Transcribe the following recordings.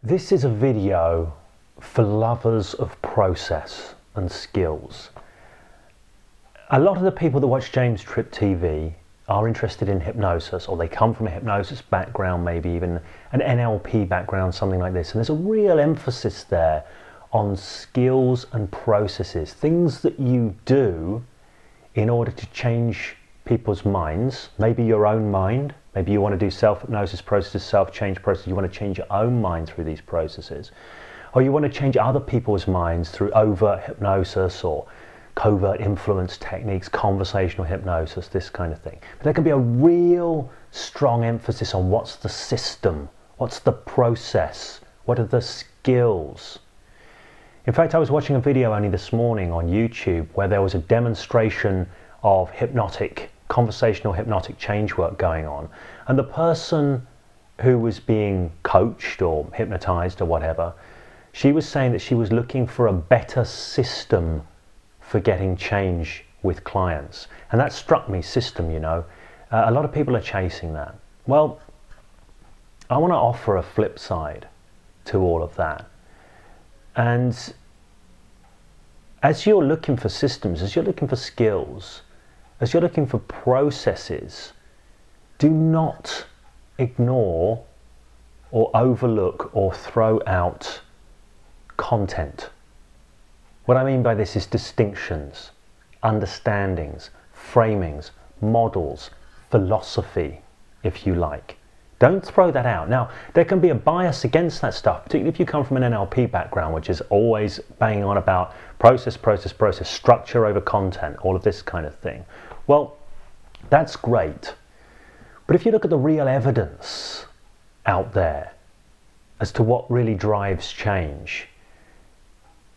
This is a video for lovers of process and skills. A lot of the people that watch James Tripp TV are interested in hypnosis, or they come from a hypnosis background, maybe even an NLP background, something like this. And there's a real emphasis there on skills and processes, things that you do in order to change people's minds, maybe your own mind. Maybe you want to do self-hypnosis processes, self-change processes. You want to change your own mind through these processes. Or you want to change other people's minds through overt hypnosis or covert influence techniques, conversational hypnosis, this kind of thing. But there can be a real strong emphasis on what's the system, what's the process, what are the skills. In fact, I was watching a video only this morning on YouTube where there was a demonstration of conversational hypnotic change work going on, and the person who was being coached or hypnotized or whatever, she was saying that she was looking for a better system for getting change with clients. And that struck me, system, you know. A lot of people are chasing that. Well, I want to offer a flip side to all of that. And as you're looking for systems, as you're looking for skills, as you're looking for processes, do not ignore or overlook or throw out content. What I mean by this is distinctions, understandings, framings, models, philosophy, if you like. Don't throw that out. Now, there can be a bias against that stuff, particularly if you come from an NLP background, which is always banging on about process, structure over content, all of this kind of thing. Well, that's great. But if you look at the real evidence out there as to what really drives change,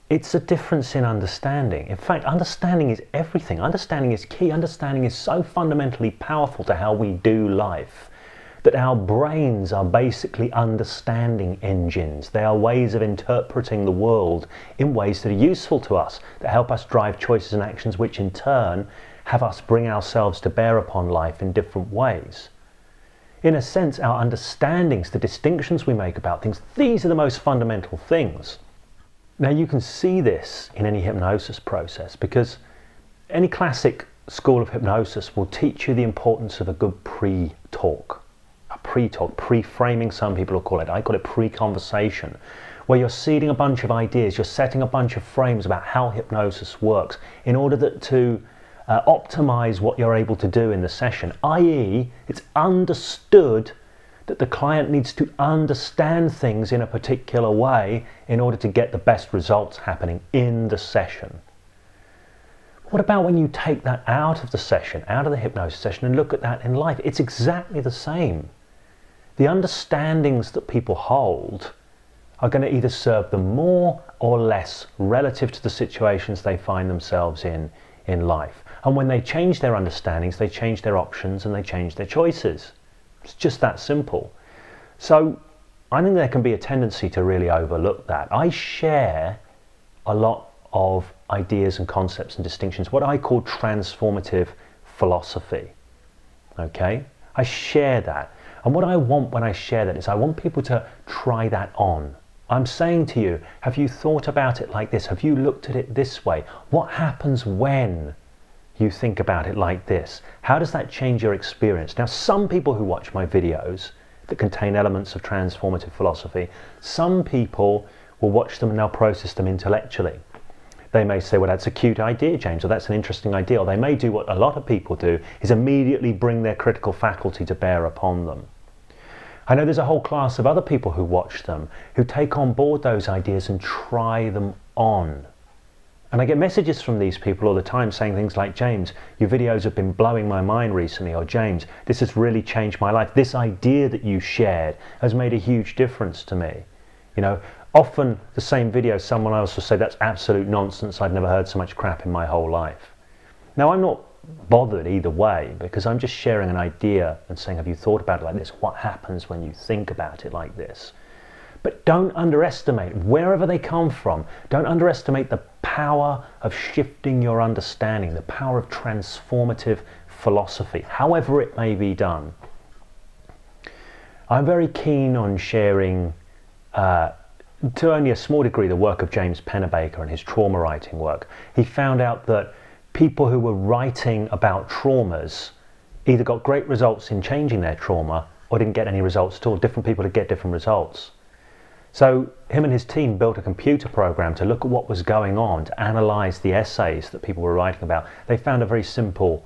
it's a difference in understanding. In fact, understanding is everything. Understanding is key. Understanding is so fundamentally powerful to how we do life that our brains are basically understanding engines. They are ways of interpreting the world in ways that are useful to us, that help us drive choices and actions, which in turn have us bring ourselves to bear upon life in different ways. In a sense, our understandings, the distinctions we make about things, these are the most fundamental things. Now, you can see this in any hypnosis process, because any classic school of hypnosis will teach you the importance of a good pre-talk. A pre-talk, pre-framing, some people will call it. I call it pre-conversation, where you're seeding a bunch of ideas, you're setting a bunch of frames about how hypnosis works in order to optimize what you're able to do in the session, i.e. it's understood that the client needs to understand things in a particular way in order to get the best results happening in the session. What about when you take that out of the session, out of the hypnosis session, and look at that in life? It's exactly the same. The understandings that people hold are going to either serve them more or less relative to the situations they find themselves in life. And when they change their understandings, they change their options and they change their choices. It's just that simple. So I think there can be a tendency to really overlook that. I share a lot of ideas and concepts and distinctions, what I call transformative philosophy. Okay? I share that. And what I want when I share that is I want people to try that on. I'm saying to you, have you thought about it like this? Have you looked at it this way? What happens when you think about it like this? How does that change your experience? Now, some people who watch my videos that contain elements of transformative philosophy, some people will watch them and they'll process them intellectually. They may say, well, that's a cute idea, James, or that's an interesting idea. Or they may do what a lot of people do, is immediately bring their critical faculty to bear upon them. I know there's a whole class of other people who watch them, who take on board those ideas and try them on. And I get messages from these people all the time saying things like, James, your videos have been blowing my mind recently, or James, this has really changed my life. This idea that you shared has made a huge difference to me. You know, often the same video, someone else will say, that's absolute nonsense. I've never heard so much crap in my whole life. Now, I'm not bothered either way, because I'm just sharing an idea and saying, have you thought about it like this? What happens when you think about it like this? But don't underestimate, wherever they come from, don't underestimate the power of shifting your understanding, the power of transformative philosophy, however it may be done. I'm very keen on sharing to only a small degree, the work of James Pennebaker and his trauma writing work. He found out that people who were writing about traumas either got great results in changing their trauma or didn't get any results at all. Different people would get different results. So him and his team built a computer program to look at what was going on, to analyze the essays that people were writing about. They found a very simple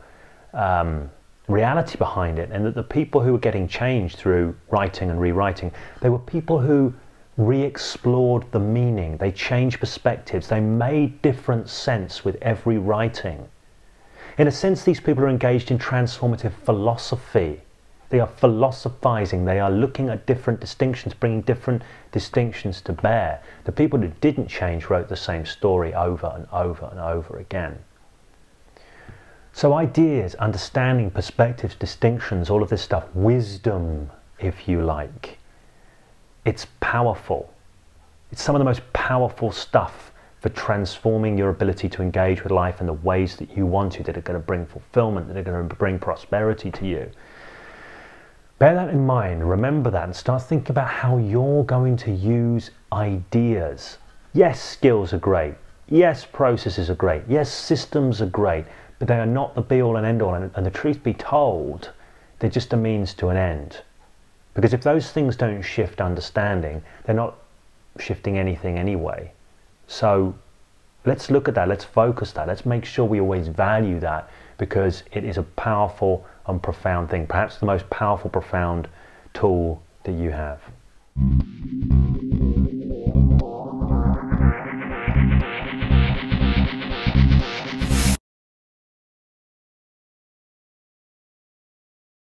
reality behind it, and that the people who were getting changed through writing and rewriting, they were people who re-explored the meaning. They changed perspectives. They made different sense with every writing. In a sense, these people are engaged in transformative philosophy. They are philosophizing. They are looking at different distinctions, bringing different distinctions to bear. The people who didn't change wrote the same story over and over and over again. So ideas, understanding, perspectives, distinctions, all of this stuff, wisdom, if you like, it's powerful. It's some of the most powerful stuff for transforming your ability to engage with life in the ways that you want to, that are going to bring fulfillment, that are going to bring prosperity to you. Bear that in mind, remember that, and start thinking about how you're going to use ideas. Yes, skills are great. Yes, processes are great. Yes, systems are great, but they are not the be-all and end-all, and the truth be told, they're just a means to an end. Because if those things don't shift understanding, they're not shifting anything anyway. So let's look at that, let's focus that, let's make sure we always value that, because it is a powerful and profound thing, perhaps the most powerful, profound tool that you have.